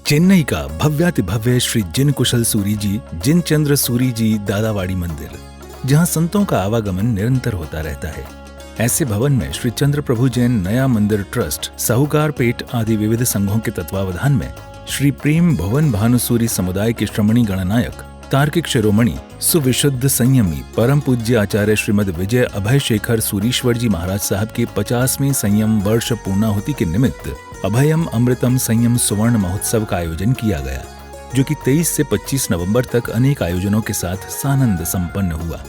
चेन्नई का भव्याति भव्य श्री जिन कुशल सूरी जी जिन चंद्र सूरी जी दादावाड़ी मंदिर, जहां संतों का आवागमन निरंतर होता रहता है। ऐसे भवन में श्री चंद्र प्रभु जैन नया मंदिर ट्रस्ट, साहूकार पेट आदि विविध संघों के तत्वावधान में श्री प्रेम भवन भानुसूरी समुदाय के श्रमणी गणनायक, तार्किक शिरोमणि, सुविशुद्ध संयमी परम पूज्य आचार्य श्रीमद विजय अभय शेखर सूरीश्वर जी महाराज साहब के 50वें संयम वर्ष पूर्णाहुति के निमित्त अभयम अमृतम संयम सुवर्ण महोत्सव का आयोजन किया गया, जो कि 23 से 25 नवंबर तक अनेक आयोजनों के साथ सानंद संपन्न हुआ।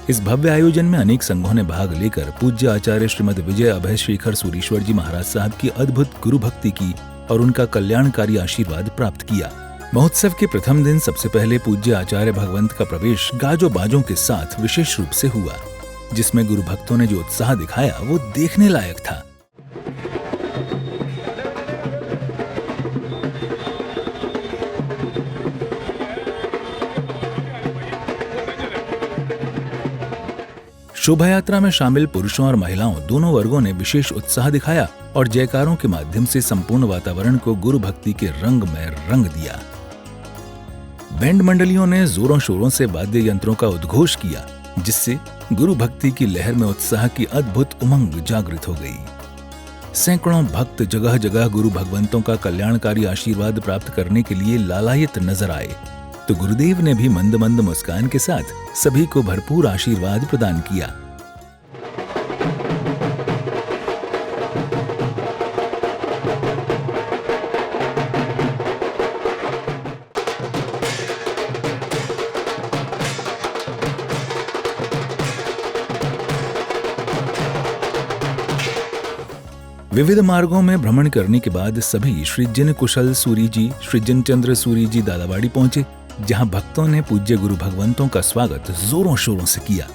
इस भव्य आयोजन में अनेक संघों ने भाग लेकर पूज्य आचार्य श्रीमद विजय अभय शेखर सूरीश्वर जी महाराज साहब की अद्भुत गुरु भक्ति की और उनका कल्याणकारी आशीर्वाद प्राप्त किया। महोत्सव के प्रथम दिन सबसे पहले पूज्य आचार्य भगवंत का प्रवेश गाजो बाजों के साथ विशेष रूप से हुआ, जिसमें गुरु भक्तों ने जो उत्साह दिखाया वो देखने लायक था। शोभा यात्रा में शामिल पुरुषों और महिलाओं दोनों वर्गों ने विशेष उत्साह दिखाया और जयकारों के माध्यम से संपूर्ण वातावरण को गुरु भक्ति के रंग में रंग दिया। बैंड मंडलियों ने जोरों शोरों से वाद्य यंत्रों का उद्घोष किया, जिससे गुरु भक्ति की लहर में उत्साह की अद्भुत उमंग जागृत हो गई। सैकड़ों भक्त जगह जगह गुरु भगवंतों का कल्याणकारी आशीर्वाद प्राप्त करने के लिए लालायित नजर आए, तो गुरुदेव ने भी मंद मंद मुस्कान के साथ सभी को भरपूर आशीर्वाद प्रदान किया। विविध मार्गों में भ्रमण करने के बाद सभी श्री जिन कुशल सूरी जी, श्री जिन चंद्र सूरी जी दादावाड़ी पहुंचे, जहां भक्तों ने पूज्य गुरु भगवंतों का स्वागत जोरों शोरों से किया।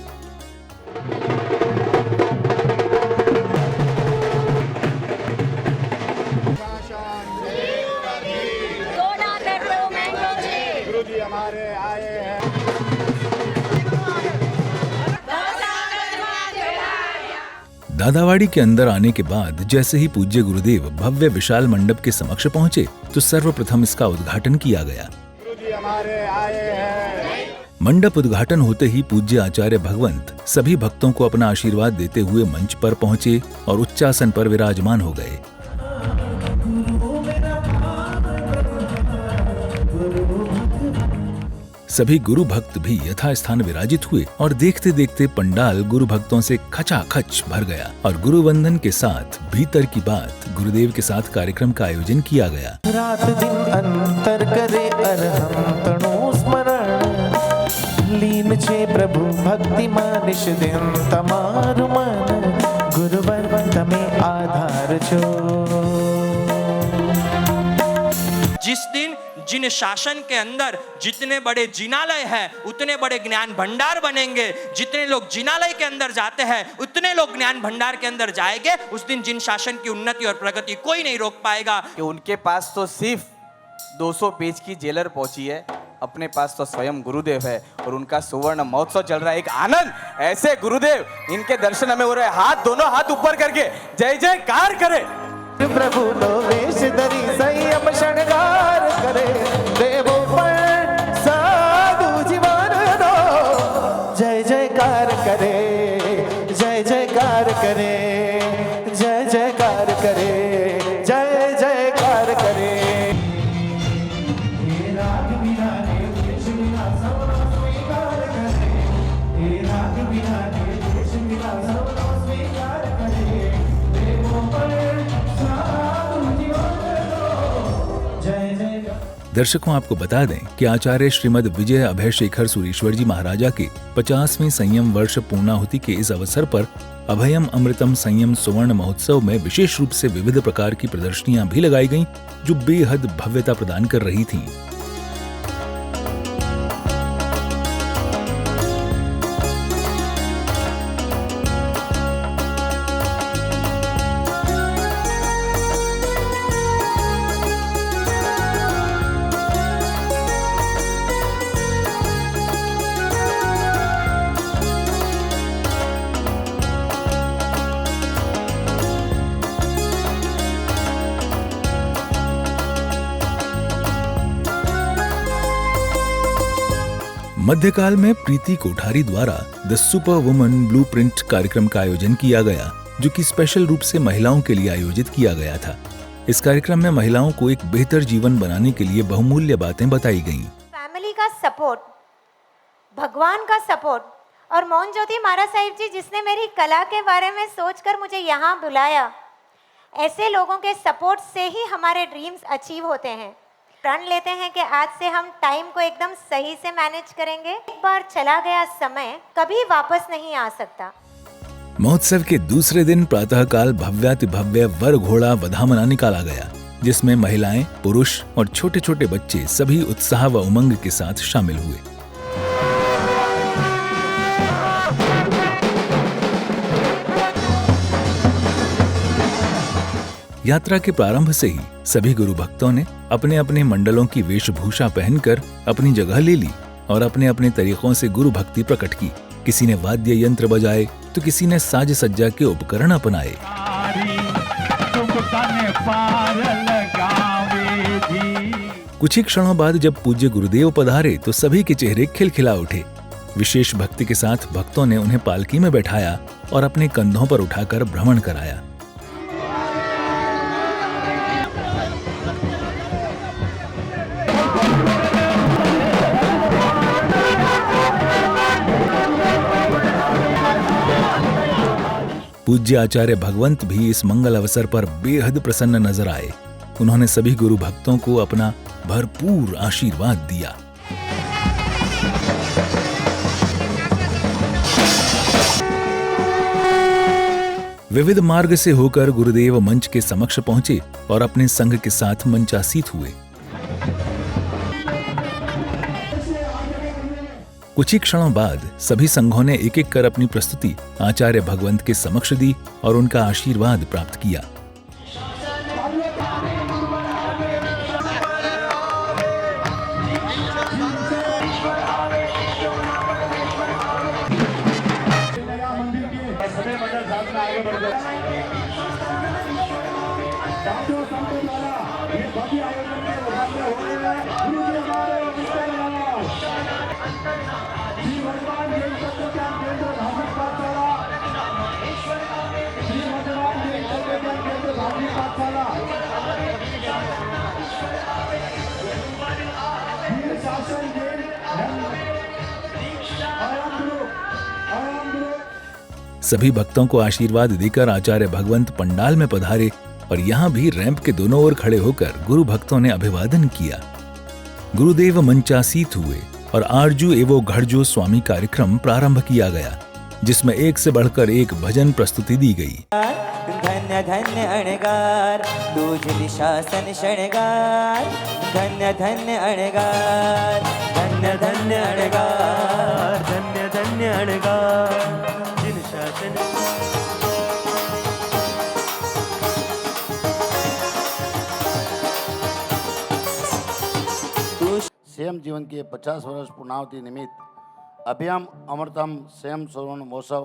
दादावाड़ी के अंदर आने के बाद जैसे ही पूज्य गुरुदेव भव्य विशाल मंडप के समक्ष पहुंचे, तो सर्वप्रथम इसका उद्घाटन किया गया। मंडप उद्घाटन होते ही पूज्य आचार्य भगवंत सभी भक्तों को अपना आशीर्वाद देते हुए मंच पर पहुंचे और उच्चासन पर विराजमान हो गए। सभी गुरु भक्त भी यथास्थान विराजित हुए और देखते देखते पंडाल गुरु भक्तों से खचाखच भर गया और गुरु वंदन के साथ भीतर की बात गुरुदेव के साथ कार्यक्रम का आयोजन किया गया। रात दिन अंतर करे अरहम तणु स्मरण, लीन छे प्रभु भक्ति मानिश दिन तमारु मन, गुरुवर तमे आधार छो। जिस दिन जिन शासन के अंदर जितने बड़े जिनालय है उतने बड़े ज्ञान भंडार बनेंगे, जितने लोग जिनालय के अंदर जाते हैं उतने लोग ज्ञान भंडार के अंदर जाएंगे, उस दिन जिन शासन की उन्नति और प्रगति कोई नहीं रोक पाएगा। कि उनके पास तो सिर्फ 200 पेज की जेलर पहुंची है, अपने पास तो स्वयं गुरुदेव है और उनका सुवर्ण महोत्सव चल रहा है। एक आनंद, ऐसे गुरुदेव, इनके दर्शन हमें हो रहे हैं। हाथ, दोनों हाथ ऊपर करके जय जयकार करे। प्रभु लो वेश धरी संयम शृंगार करे, देवो पर साधु जीवन दो, जय जयकार करे, जय जयकार करे, जय जयकार करे, जय जयकार करे। दर्शकों, आपको बता दें कि आचार्य श्रीमद विजय अभय शेखर सूरीश्वर जी महाराजा के 50वें संयम वर्ष पूर्णाहुति के इस अवसर पर अभयम अमृतम संयम सुवर्ण महोत्सव में विशेष रूप से विविध प्रकार की प्रदर्शनियां भी लगाई गईं, जो बेहद भव्यता प्रदान कर रही थीं। मध्यकाल में प्रीति कोठारी द्वारा द सुपर वुमन ब्लूप्रिंट कार्यक्रम का आयोजन किया गया, जो कि स्पेशल रूप से महिलाओं के लिए आयोजित किया गया था। इस कार्यक्रम में महिलाओं को एक बेहतर जीवन बनाने के लिए बहुमूल्य बातें बताई गईं। फैमिली का सपोर्ट, भगवान का सपोर्ट और मोहन ज्योति महाराज साहिब जी जिसने मेरी कला के बारे में सोचकर मुझे यहाँ बुलाया, ऐसे लोगों के सपोर्ट से ही हमारे ड्रीम्स अचीव होते हैं। प्रण लेते हैं कि आज से हम टाइम को एकदम सही से मैनेज करेंगे। एक बार चला गया समय कभी वापस नहीं आ सकता। महोत्सव के दूसरे दिन प्रातःकाल भव्यातिभव्य वर घोड़ा वधामना निकाला गया, जिसमें महिलाएं, पुरुष और छोटे छोटे बच्चे सभी उत्साह व उमंग के साथ शामिल हुए। यात्रा के प्रारंभ से ही सभी गुरु भक्तों ने अपने अपने मंडलों की वेशभूषा पहनकर अपनी जगह ले ली और अपने अपने तरीकों से गुरु भक्ति प्रकट की। किसी ने वाद्य यंत्र बजाए तो किसी ने साज सज्जा के उपकरण अपनाए। कुछ ही क्षणों बाद जब पूज्य गुरुदेव पधारे तो सभी के चेहरे खिलखिला उठे। विशेष भक्ति के साथ भक्तों ने उन्हें पालकी में बैठाया और अपने कंधों पर उठाकर भ्रमण कराया। पूज्य आचार्य भगवंत भी इस मंगल अवसर पर बेहद प्रसन्न नजर आए। उन्होंने सभी गुरु भक्तों को अपना भरपूर आशीर्वाद दिया। विविध मार्ग से होकर गुरुदेव मंच के समक्ष पहुंचे और अपने संघ के साथ मंचासीत हुए। कुछ ही क्षणों बाद सभी संघों ने एक एक कर अपनी प्रस्तुति आचार्य भगवंत के समक्ष दी और उनका आशीर्वाद प्राप्त किया। सभी भक्तों को आशीर्वाद देकर आचार्य भगवंत पंडाल में पधारे और यहाँ भी रैंप के दोनों ओर खड़े होकर गुरु भक्तों ने अभिवादन किया। गुरुदेव मंचासीत हुए और आरजू एवं घड़जो स्वामी कार्यक्रम प्रारंभ किया गया, जिसमें एक से बढ़कर एक भजन प्रस्तुति दी गई। धन्य धन्य अणगार तुझ शासन शणगार, धन्य धन्य अणगार, धन्य धन्य अणगार, धन्य धन्य अणगार जिन शासन। सेम जीवन के 50 वर्ष पूर्णावति निमित्त अभियम अमृतम सेम स्वर्ण महोत्सव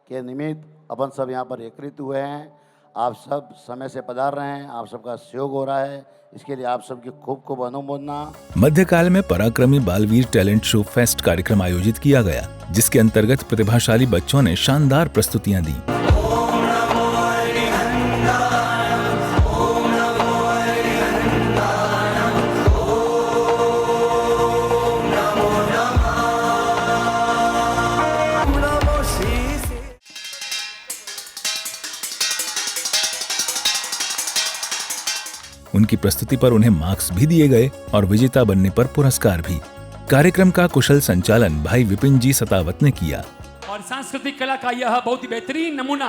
के निमित्त अपन सब यहाँ पर एकत्रित हुए हैं। आप सब समय से पधार रहे हैं, आप सबका सहयोग हो रहा है, इसके लिए आप सबकी खूब खूब अनुमोदना। मध्यकाल में पराक्रमी बालवीर टैलेंट शो फेस्ट कार्यक्रम आयोजित किया गया, जिसके अंतर्गत प्रतिभाशाली बच्चों ने शानदार प्रस्तुतियां दी। उनकी प्रस्तुति पर उन्हें मार्क्स भी दिए गए और विजेता बनने पर पुरस्कार भी। कार्यक्रम का कुशल संचालन भाई विपिन जी सतावत ने किया। और सांस्कृतिक कला का यह बहुत ही बेहतरीन नमूना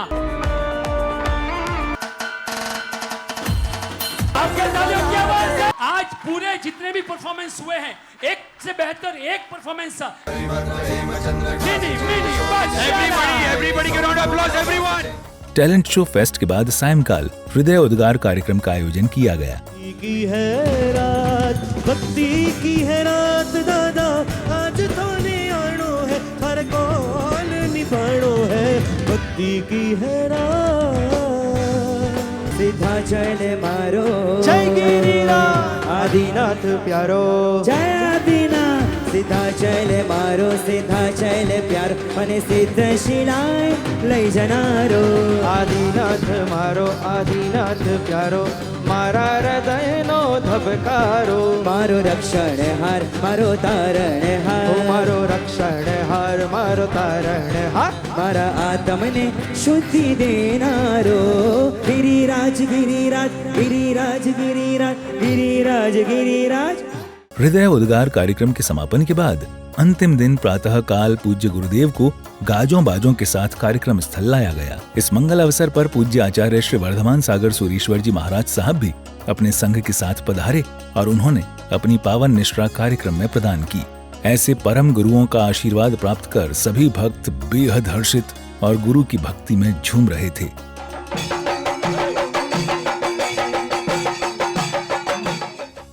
आपके तालियों की आवाज से आज पूरे जितने भी परफॉर्मेंस हुए हैं, एक से बेहतर एक परफॉर्मेंस। एवरीबॉडी के round of applause everyone. Talent show fest के बाद सायंकाल हृदय उद्गार कार्यक्रम का आयोजन किया गया। की है रात, भक्ति की है रात दादा, आज तो नियाणो है, हर कौन निभाणो है, भक्ति की है रात। सीधा चल मारो जय गिरिराज आदिनाथ प्यारो, जय आदिनाथ સિદ્ધાચલ મારો સિદ્ધાચલ પ્યાર મને સિદ્ધ શિલાય લઈ જનારો આદિનાથ મારો આદિનાથ પ્યારો મારા હૃદયનો ધબકારો મારો રક્ષણ હાર મારો તારણ ઓ હાર મારો રક્ષણ હાર મારો તારણ હાર મારા આત્મને શુદ્ધિ દેનારો ગિરિરાજ ગિરિરાજ ગિરિરાજ ગિરિરાજ ગિરિરાજ ગિરિરાજ। हृदय उद्गार कार्यक्रम के समापन के बाद अंतिम दिन प्रातः काल पूज्य गुरुदेव को गाजों बाजों के साथ कार्यक्रम स्थल लाया गया। इस मंगल अवसर पर पूज्य आचार्य श्री वर्धमान सागर सूरीश्वर जी महाराज साहब भी अपने संघ के साथ पधारे और उन्होंने अपनी पावन निष्ठा कार्यक्रम में प्रदान की। ऐसे परम गुरुओं का आशीर्वाद प्राप्त कर सभी भक्त बेहद हर्षित और गुरु की भक्ति में झूम रहे थे।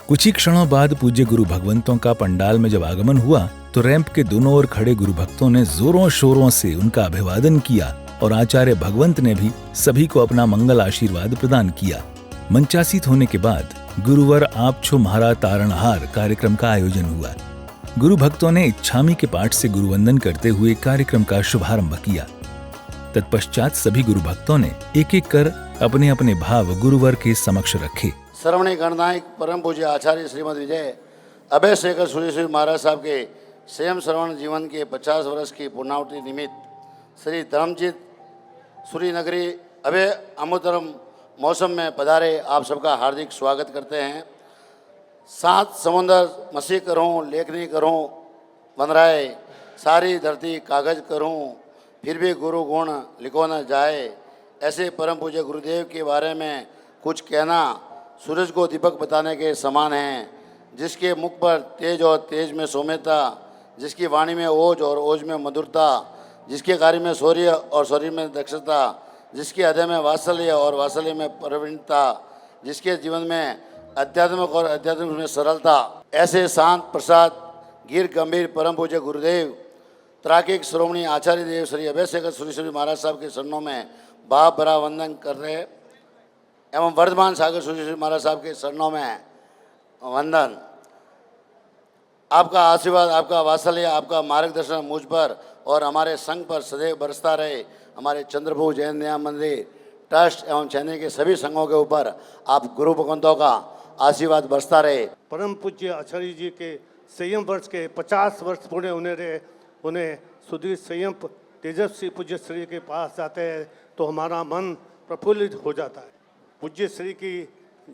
कुछ ही क्षणों बाद पूज्य गुरु भगवंतों का पंडाल में जब आगमन हुआ तो रैंप के दोनों ओर खड़े गुरु भक्तों ने जोरों शोरों से उनका अभिवादन किया और आचार्य भगवंत ने भी सभी को अपना मंगल आशीर्वाद प्रदान किया। मंचासीत होने के बाद गुरुवर आप छो महारा तारणहार कार्यक्रम का आयोजन हुआ। गुरु भक्तों ने इच्छामी के पाठ से गुरुवंदन करते हुए कार्यक्रम का शुभारंभ किया। तत्पश्चात सभी गुरु भक्तों ने एक एक कर अपने अपने भाव गुरुवर के समक्ष रखे। श्रवणी गणनायक परम पूज्य आचार्य श्रीमद विजय अभय शेखर सूरीश्वर महाराज साहब के संयम श्रवण जीवन के 50 वर्ष की पूर्णावति निमित्त श्री धर्मजीत सूरी नगरी अभय अमोदरम मौसम में पधारे आप सबका हार्दिक स्वागत करते हैं। सात समुंदर मसीह करूँ लेखनी करूँ बंदराए सारी धरती कागज करूँ फिर भी गुरु गुण लिखो न जाए। ऐसे परम पूज्य गुरुदेव के बारे में कुछ कहना सूरज को दीपक बताने के समान है, जिसके मुख पर तेज और तेज में सौम्यता, जिसकी वाणी में ओज और ओज में मधुरता, जिसके कार्य में शौर्य और शौर्य में दक्षता, जिसके हृदय में वात्सल्य और वात्सल्य में प्रवीणता, जिसके जीवन में आध्यात्मिक और आध्यात्मिक में सरलता। ऐसे शांत प्रसाद गिर गंभीर परम पूज्य गुरुदेव त्राकिक श्रोमणी आचार्य देव श्री अभय शेखर सूरीश्वर महाराज साहब के चरणों में भाव भरा वंदन कर रहे एवं वर्धमान सागर सूरीश्वर महाराज साहब के चरणों में वंदन। आपका आशीर्वाद, आपका वात्सल्य, आपका मार्गदर्शन मुझ पर और हमारे संघ पर सदैव बरसता रहे। हमारे चंद्रभू जैन न्याय मंदिर ट्रस्ट एवं चैन्नई के सभी संघों के ऊपर आप गुरु भगवंतों का आशीर्वाद बरसता रहे। परम पूज्य आचार्य जी के संयम वर्ष के 50 वर्ष पूरे होने रहे, उन्हें सुधीर संयम तेजस्वी पूज्य श्री के पास जाते हैं तो हमारा मन प्रफुल्लित हो जाता है। पूज्य श्री की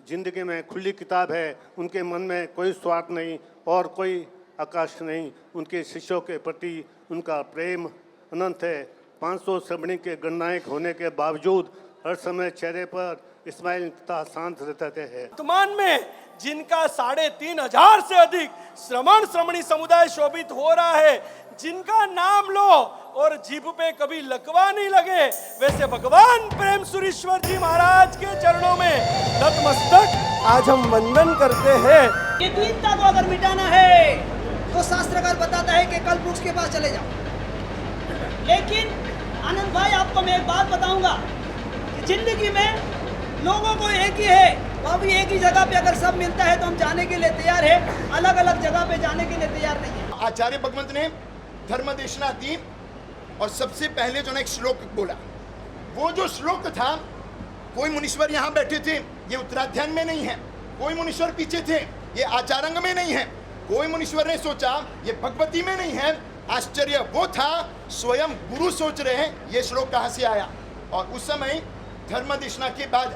जिंदगी में खुली किताब है, उनके मन में कोई स्वार्थ नहीं और कोई आकाश नहीं। उनके शिष्यों के प्रति उनका प्रेम अनंत है। 500 श्रवणी के गणनायक होने के बावजूद हर समय चेहरे पर इस्माइल तथा शांत रहते हैं। वर्तमान में जिनका 3500 से अधिक श्रमणी समुदाय शोभित हो रहा है, जिनका नाम लो और जीभ पे कभी लकवा नहीं लगे, वैसे भगवान प्रेम सूरीश्वर जी महाराज के चरणों में नतमस्तक आज हम वंदन करते हैं। ये द्वैतता को अगर मिटाना है तो शास्त्रकार बताता है कि कल वृक्ष के पास चले जाओ। लेकिन आनंद भाई, आपको मैं एक बात बताऊंगा कि जिंदगी में लोगों को एक ही है, वो भी एक ही जगह पे अगर सब मिलता है तो हम जाने के लिए तैयार है, अलग अलग जगह पे जाने के लिए तैयार नहीं है। आचार्य भगवंत ने धर्म देशना दी और सबसे पहले जो एक श्लोक बोला, वो जो श्लोक था, कोई मुनीश्वर यहाँ बैठे थे, ये उत्तराध्यान में नहीं है, कोई मुनीश्वर पीछे थे, ये आचारंग में नहीं है, कोई मुनीश्वर ने सोचा ये भगवती में नहीं है। आश्चर्य वो था स्वयं गुरु सोच रहे हैं ये श्लोक कहाँ से आया। और उस समय धर्म देशना के बाद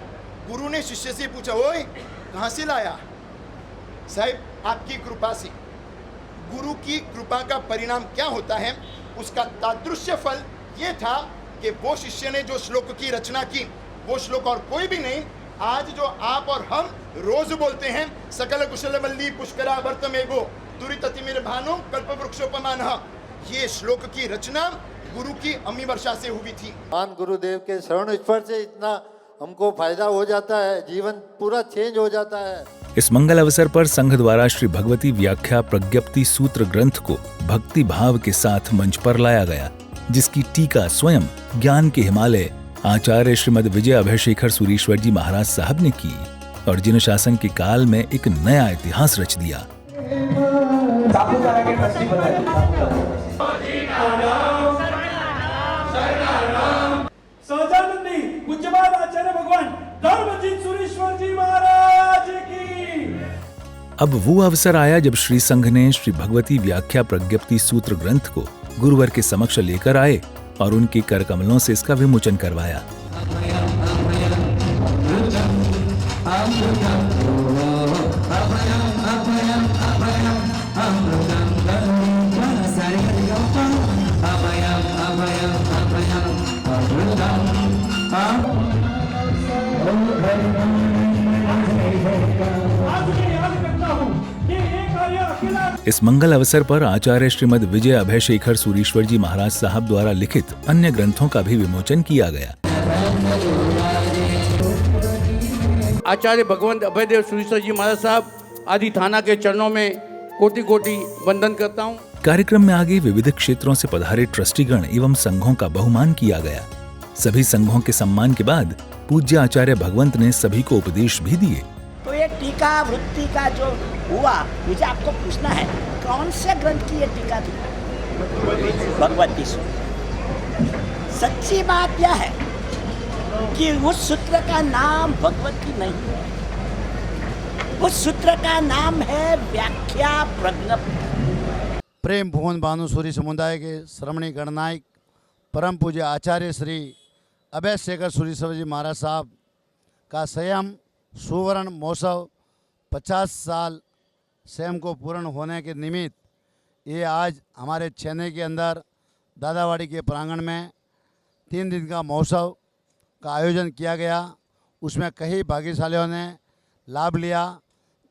गुरु ने शिष्य से पूछा, ओए कहाँ से लाया? साहब आपकी कृपा से। गुरु की कृपा का परिणाम क्या होता है, उसका तादृश्य फल ये था कि वो शिष्य ने जो श्लोक की रचना की, वो श्लोक और कोई भी नहीं, आज जो आप और हम रोज बोलते हैं, सकल कुशल वल्ली पुष्करा वर्तमेगो दुरिततिमिर भानु कल्प वृक्षोपमान, ये श्लोक की रचना गुरु की अम्मी वर्षा से हुई थी। महान गुरुदेव के शरण स्पर्श से इतना हमको फायदा हो जाता है, जीवन पूरा चेंज हो जाता है। इस मंगल अवसर पर संघ द्वारा श्री भगवती व्याख्या प्रज्ञप्ति सूत्र ग्रंथ को भक्ति भाव के साथ मंच पर लाया गया, जिसकी टीका स्वयं ज्ञान के हिमालय आचार्य श्रीमद विजय अभयशेखर सूरीश्वर जी महाराज साहब ने की और जिन शासन के काल में एक नया इतिहास रच दिया। सापुतारा के सहजानंदी पूज्यपाद आचार्य भगवान धर्मजीत सुरेश्वर जी महाराज की। अब वो अवसर आया जब श्री संघ ने श्री भगवती व्याख्या प्रज्ञप्ति सूत्र ग्रंथ को गुरुवर के समक्ष लेकर आए और उनके कर कमलों से इसका विमोचन करवाया। इस मंगल अवसर पर आचार्य श्रीमद विजय अभय शेखर सूरीश्वर जी महाराज साहब द्वारा लिखित अन्य ग्रंथों का भी विमोचन किया गया। आचार्य भगवंत अभयदेव सूरीश्वर जी महाराज साहब आदि थाना के चरणों में कोटि कोटि वंदन करता हूँ। कार्यक्रम में आगे विविध क्षेत्रों से पधारे ट्रस्टीगण एवं संघों का बहुमान किया गया। सभी संघों के सम्मान के बाद पूज्य आचार्य भगवंत ने सभी को उपदेश भी दिए। तो ये टीका वृत्ति का जो हुआ, मुझे आपको पूछना है कौन से ग्रंथ की ये टीका थी? भगवती सूत्र। सच्ची बात यह है कि उस सूत्र का नाम भगवती नहीं है, उस सूत्र का नाम है व्याख्या प्रज्ञप्ति। प्रेम भुवन भानुसूरी समुदाय के श्रमणी गणनायक परम पूज्य आचार्य श्री अभय शेखर सूरीश्वर जी महाराज साहब का संयम सुवर्ण महोत्सव 50 साल स्वयं को पूर्ण होने के निमित्त ये आज हमारे चेन्नई के अंदर दादावाड़ी के प्रांगण में 3 दिन का महोत्सव का आयोजन किया गया। उसमें कई भाग्यशालियों ने लाभ लिया।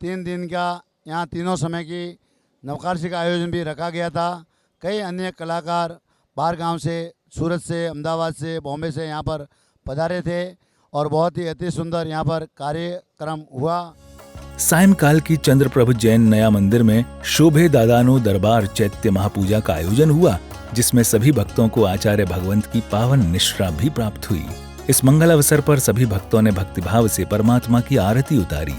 3 दिन का यहाँ तीनों समय की नवकार्षि का आयोजन भी रखा गया था। कई अन्य कलाकार बाहर गांव से, सूरत से, अहमदाबाद से, बॉम्बे से यहाँ पर पधारे थे और बहुत ही अति सुंदर यहाँ पर कार्यक्रम हुआ। सायंकाल की चंद्रप्रभु जैन नया मंदिर में शोभे दादानो दरबार चैत्य महापूजा का आयोजन हुआ, जिसमें सभी भक्तों को आचार्य भगवंत की पावन निश्रा भी प्राप्त हुई। इस मंगल अवसर पर सभी भक्तों ने भक्तिभाव से परमात्मा की आरती उतारी।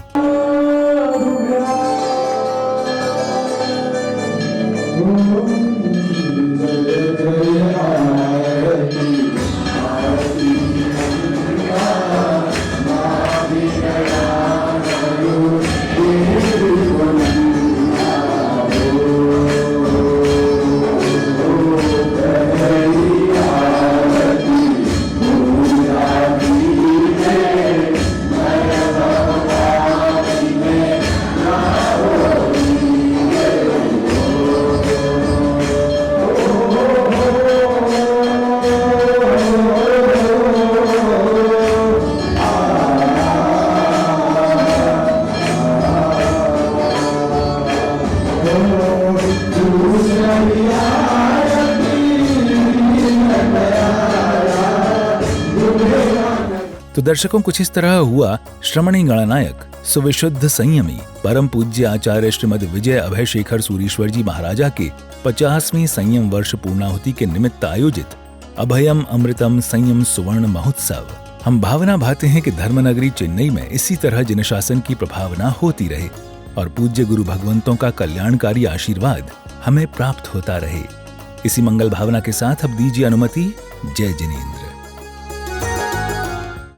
तो दर्शकों, कुछ इस तरह हुआ श्रमणी गणनायक सुविशुद्ध संयमी परम पूज्य आचार्य श्रीमद विजय अभय शेखर सूरीश्वर जी महाराजा के 50वीं संयम वर्ष पूर्णाहुति के निमित्त आयोजित अभयम अमृतम संयम सुवर्ण महोत्सव। हम भावना भाते हैं कि धर्मनगरी चेन्नई में इसी तरह जनशासन की प्रभावना होती रहे और पूज्य गुरु भगवंतों का कल्याणकारी आशीर्वाद हमें प्राप्त होता रहे। इसी मंगल भावना के साथ अब दीजिए अनुमति। जय जिनेंद्र।